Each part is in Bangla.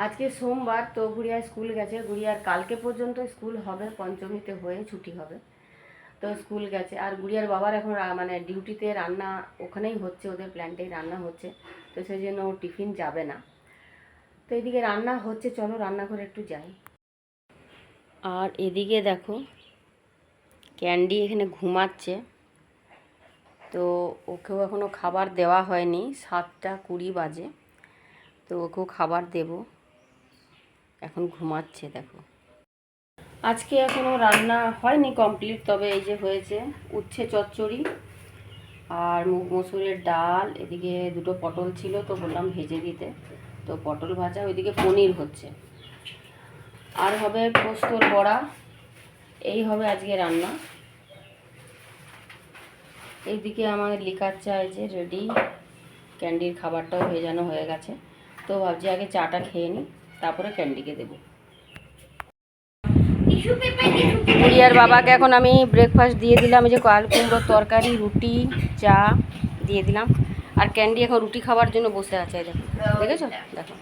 আজকে সোমবার, তো গুড়িয়া স্কুল গেছে। গুড়িয়ার কালকে পর্যন্ত স্কুল হবে, পঞ্চমীতে হয়ে ছুটি হবে। তো স্কুল গেছে। আর গুড়িয়ার বাবার এখন মানে ডিউটিতে রান্না ওখানেই হচ্ছে, ওদের প্ল্যান্টেই রান্না হচ্ছে। তো সেই জন্য ও টিফিন যাবে না। তো এদিকে রান্না হচ্ছে, চলো রান্নাঘরে একটু যাই। আর এদিকে দেখো ক্যান্ডি এখানে ঘুমাচ্ছে। তো ওকেও এখনও খাবার দেওয়া হয়নি, 7:20 বাজে। তো ওকেও খাবার দেব, এখন ঘুমাচ্ছে দেখো। আজকে এখনও রান্না হয়নি কমপ্লিট, তবে এই যে হয়েছে উচ্ছে চচ্চড়ি আর মুগ মসুরের ডাল। এদিকে দুটো পটল ছিল, তো বললাম ভেজে দিতে, তো পটল ভাজা। ওইদিকে পনির হচ্ছে, আর হবে পোস্তর বড়া। এই হবে আজকে রান্না। এইদিকে আমার লিকার চা এই যে রেডি, ক্যান্ডির খাবারটাও ভেজানো হয়ে গেছে। তো ভাবছি আগে চাটা খেয়ে নিই, তারপরে ক্যান্ডিকে দেবো। গুড়িয়ার বাবাকে এখন আমি ব্রেকফাস্ট দিয়ে দিলাম, এই যে আলু কুমড়োর তরকারি, রুটি, চা দিয়ে দিলাম। আর ক্যান্ডি এখন রুটি খাওয়ার জন্য বসে আছে। দেখো, দেখেছো? দেখো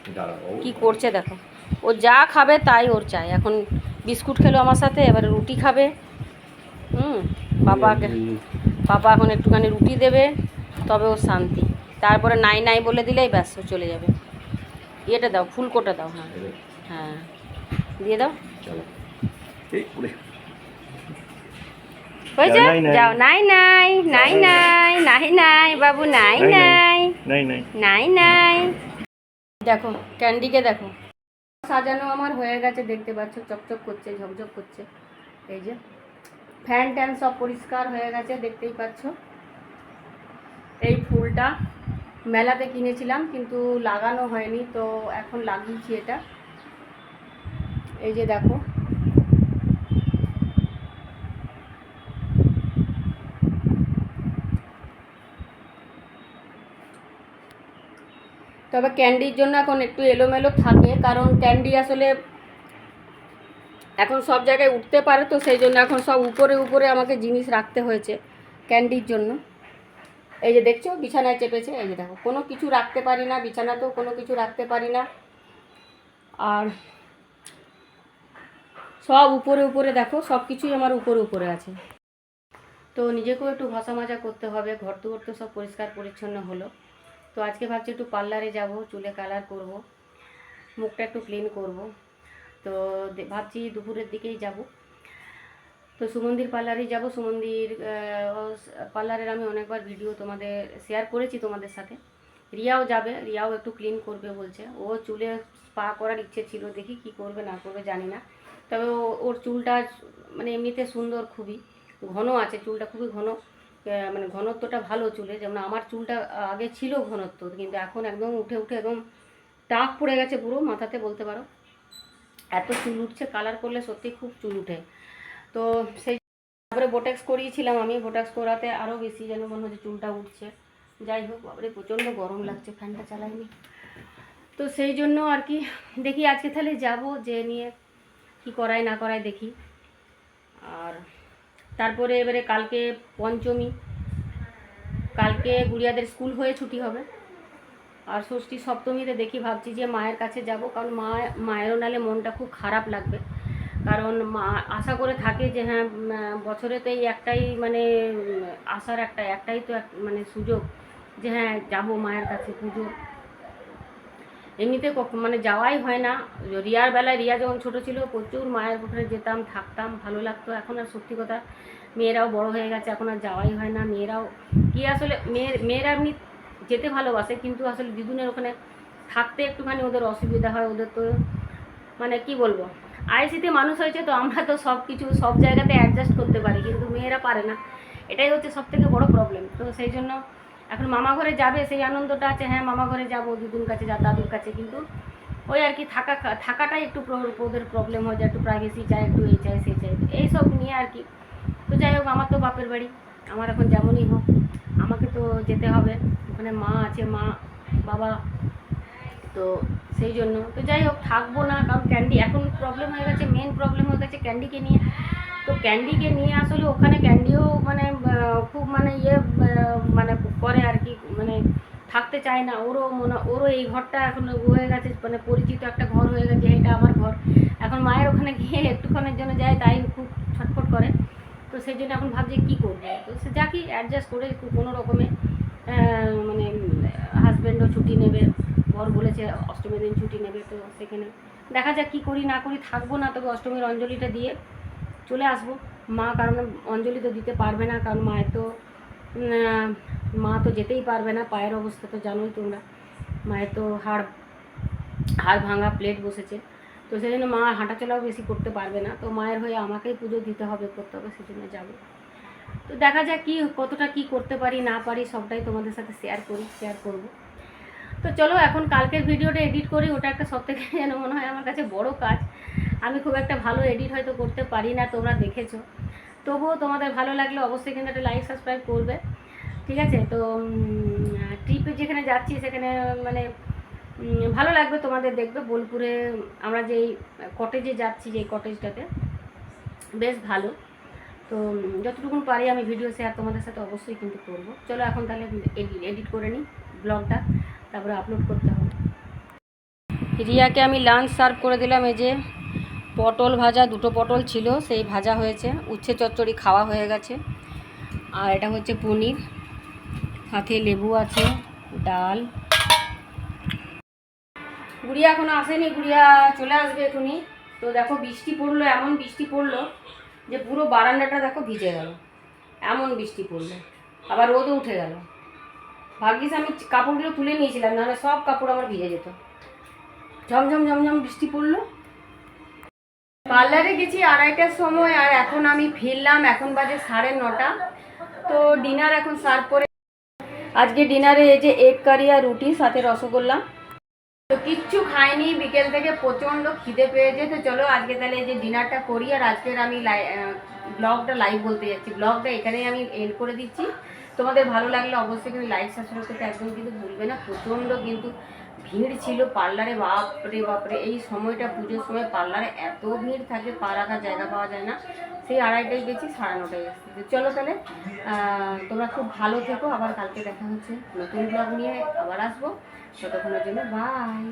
কি করছে, দেখো। ও যা খাবে তাই ওর চাই। এখন বিস্কুট খেলো আমার সাথে, এবারে রুটি খাবে। পাপা এখন একটুখানি রুটি দেবে, তবে ওর শান্তি। তারপরে নাই নাই বলে দিলেই ব্যাস চলে যাবে। ইয়েটা দাও, ফুলকোটা দাও। হ্যাঁ হ্যাঁ, দিয়ে দাও। হয়েছে, যাও। নাই নাই নাই নাই নাই নাই বাবু, নাই নাই নাই নাই। দেখো ক্যান্ডিকে দেখো, সাজানো আমার হয়ে গেছে, দেখতে পাচ্ছ চকচক করছে, ঝকঝক করছে। এই যে ফ্যান ট্যান সব পরিষ্কার হয়ে গেছে, দেখতেই পাচ্ছ। এই ফুলটা মেলাতে কিনেছিলাম, কিন্তু লাগানো হয়নি, তো এখন লাগিয়েছি এটা। এই যে দেখো, তবে ক্যান্ডির জন্য এখন একটু এলোমেলো থাকে, কারণ ক্যান্ডি আসলে এখন সব জায়গায় উঠতে পারে, তো সেই জন্য এখন সব উপরে উপরে আমাকে জিনিস রাখতে হয়েছে ক্যান্ডির জন্য। এই যে দেখছো বিছানায় চেপেছে, এই যে দেখো, কোনো কিছু রাখতে পারি না বিছানাতেও, কোনো কিছু রাখতে পারি না। আর সব উপরে উপরে দেখো, সব কিছুই আমার উপরে উপরে আছে। তো নিজেকেও একটু ঘষা মাজা করতে হবে, ঘর দুয়ার তো সব পরিষ্কার পরিচ্ছন্ন হলো। তো আজকে ভাবছি একটু পার্লারে যাব, চুলে কালার করব, মুখটা একটু ক্লিন করব। তো ভাবছি দুপুরের দিকেই যাব। তো সুমন্দির পার্লারেই যাব। সুমন্দির পার্লারের আমি অনেকবার ভিডিও তোমাদের শেয়ার করেছি তোমাদের সাথে। রিয়াও যাবে, রিয়াও একটু ক্লিন করবে বলছে। ও চুলে স্পা করার ইচ্ছে ছিল, দেখি কি করবে না করবে জানি না। তবে ওর চুলটা মানে এমনিতে সুন্দর, খুবই ঘন আছে চুলটা, খুবই ঘন, মানে ঘনত্বটা ভালো চুলে। যেমন আমার চুলটা আগে ছিল ঘনত্ব, কিন্তু এখন একদম উঠে উঠে একদম টাক পড়ে গেছে পুরো মাথাতে বলতে পারো। এত চুল উঠছে, কালার করলে সত্যি খুব চুল উঠে। তো সেই তারপরে বোটক্স করিয়েছিলাম আমি, বোটক্স করাতে আরও বেশি যেন মনে হচ্ছে চুলটা উঠছে। যাই হোক, বাবারে প্রচণ্ড গরম লাগছে, ফ্যানটা চালাইনি। তো সেই জন্য আর কি, দেখি আজকে তাহলে যাব, যে নিয়ে কি করায় না করায় দেখি। আর তারপরে এবারে কালকে পঞ্চমী, কালকে গুড়িয়াদের স্কুল হয়ে ছুটি হবে। আর ষষ্ঠী সপ্তমীতে দেখি, ভাবছি যে মায়ের কাছে যাব, কারণ মায়েরও নালে মনটা খুব খারাপ লাগবে। কারণ মা আশা করে থাকে যে হ্যাঁ বছরে তো এই একটাই মানে আসার একটাই তো মানে সুযোগ, যে হ্যাঁ যাবো মায়ের কাছে পুজো। এমনিতে মানে যাওয়াই হয় না। রিয়ার বেলায়, রিয়া যখন ছোটো ছিল প্রচুর মায়ের পুকুরে যেতাম, থাকতাম, ভালো লাগতো। এখন আর সত্যি কথা, মেয়েরাও বড় হয়ে গেছে, এখন আর যাওয়াই হয় না। মেয়েরাও কি আসলে মেয়েরা এমনি যেতে ভালোবাসে, কিন্তু আসলে দিদুনের ওখানে থাকতে একটুখানি ওদের অসুবিধা হয়। ওদের তো মানে কি বলবো, আইসিতে মানুষ হয়েছে, তো আমরা তো সব কিছু সব জায়গাতে অ্যাডজাস্ট করতে পারি, কিন্তু মেয়েরা পারে না। এটাই হচ্ছে সবথেকে বড় প্রবলেম। তো সেই জন্য এখন মামা ঘরে যাবে, সেই আনন্দটা আছে, হ্যাঁ মামা ঘরে যাবো, দিদুর কাছে যা দাদুর কাছে, কিন্তু ওই আর কি থাকাটাই একটু ওদের প্রবলেম হয়, যে একটু প্রাইভেসি চাই, একটু এই চাই সেই চাই, এইসব নিয়ে আর কি। তো যাই হোক, আমার তো বাপের বাড়ি, আমার এখন যেমনই হোক আমাকে তো যেতে হবে, ওখানে মা আছে, মা বাবা, তো সেই জন্য। তো যাই হোক, থাকবো না, কারণ ক্যান্ডি এখন প্রবলেম হয়ে গেছে, মেন প্রবলেম হয়ে গেছে ক্যান্ডিকে নিয়ে। তো ক্যান্ডিকে নিয়ে আসলে ওখানে ক্যান্ডিও মানে খুব মানে মানে করে আর কি, মানে থাকতে চায় না। ওরও এই ঘরটা এখন হয়ে গেছে মানে পরিচিত একটা ঘর একটুক্ষণের জন্য যায় তাই খুব ছটফট করে। তো সেই জন্য এখন ভাবছি কী করবো, তো সে যা কি অ্যাডজাস্ট করে কোনো রকমে মানে হাজব্যান্ডও ছুটি নেবে, বর বলেছে অষ্টমীর দিন ছুটি নেবে, তো সেখানে দেখা যাক কী করি না করি। থাকবো না, তবে অষ্টমীর অঞ্জলিটা দিয়ে চলে আসবো। মা কারণ অঞ্জলি তো দিতে পারবে না, কারণ মা তো যেতেই পারবে না, পায়ের অবস্থা তো জানোই তোমরা, মায়ের তো হাড় ভাঙা, প্লেট বসেছে, তো সেই জন্য মা হাঁটাচলাও বেশি করতে পারবে না। তো মায়ের হয়ে আমাকেই পুজো দিতে হবে, করতে হবে, সেই জন্য যাবো। তো দেখা যাক কতটা কি করতে পারি না পারি, সবটাই তোমাদের সাথে শেয়ার করব। তো চলো এখন কালকের ভিডিওটা এডিট করি, ওটা একটা সবথেকে যেন মনে হয় আমার কাছে বড় কাজ। আমি খুব একটা ভালো এডিট হয়তো করতে পারি না, তোমরা দেখেছো। তবুও তোমাদের ভালো লাগলে অবশ্যই কিন্তু একটা লাইক সাবস্ক্রাইব করবে, ঠিক আছে? তো ট্রিপে যেখানে যাচ্ছি সেখানে মানে ভালো লাগবে তোমাদের, দেখবে বোলপুরে আমরা যেই কটেজে যাচ্ছি, যেই কটেজটাতে বেশ ভালো। তো যতটুকুন পারি আমি ভিডিও শেয়ার তোমাদের সাথে অবশ্যই কিন্তু করবো। চলো এখন তাহলে এডিট করে নিই ব্লগটা, তারপরে আপলোড করতে হবে। রিয়াকে আমি লাঞ্চ সার্ভ করে দিলাম। এই যে পটল ভাজা, 2টো পটল ছিল, সেই ভাজা হয়েছে, উচ্ছে চচ্চড়ি খাওয়া হয়ে গেছে, আর এটা হচ্ছে পনির, সাথে লেবু আছে, ডাল। গুড়িয়া এখনও আসেনি, গুড়িয়া চলে আসবে এখনই। তো দেখো বৃষ্টি পড়লো, এমন বৃষ্টি পড়লো যে পুরো বারান্দাটা দেখো ভিজে গেল, এমন বৃষ্টি পড়লো, আবার রোদও উঠে গেল। ভাগ্যিস আমি কাপড়গুলো তুলে নিয়েছিলাম, নাহলে সব কাপড় আমার ভিজে যেত। ঝমঝম ঝমঝম বৃষ্টি পড়লো। পার্লারে গেছি 2:30টার সময়, আর এখন আমি ফিরলাম, এখন বাজে 9:30। তো ডিনার এখন সার্ভ করে, আজকে ডিনারে এই যে এগ কারি আর রুটি, সাথে রসগোল্লা। তো কিচ্ছু খাইনি, বিকেল থেকে প্রচণ্ড খিদে পেয়েছে। তো চলো আজকে তাহলে এই যে ডিনারটা করি, আর আজকের আমি ব্লগটা লাইভ বলতে যাচ্ছি, ব্লগটা এখানেই আমি এন্ড করে দিচ্ছি। তোমাদের ভালো লাগলে অবশ্যই কিন্তু লাইক সাবস্ক্রাইব করতে একদম কিন্তু ভুলবে না। প্রচণ্ড কিন্তু ভিড় ছিল পার্লারে, বাপরে বাপরে, এই সময়টা পুজোর সময় পার্লারে এত ভিড় থাকে, পা রাখার জায়গা পাওয়া যায় না। সেই 2:30টায় গেছি, 9:30টায় এসেছি। চলো তাহলে তোমরা খুব ভালো থেকো, আবার কালকে দেখা হচ্ছে নতুন ব্লগ নিয়ে, আবার আসবো। ততক্ষণের জন্য বাই।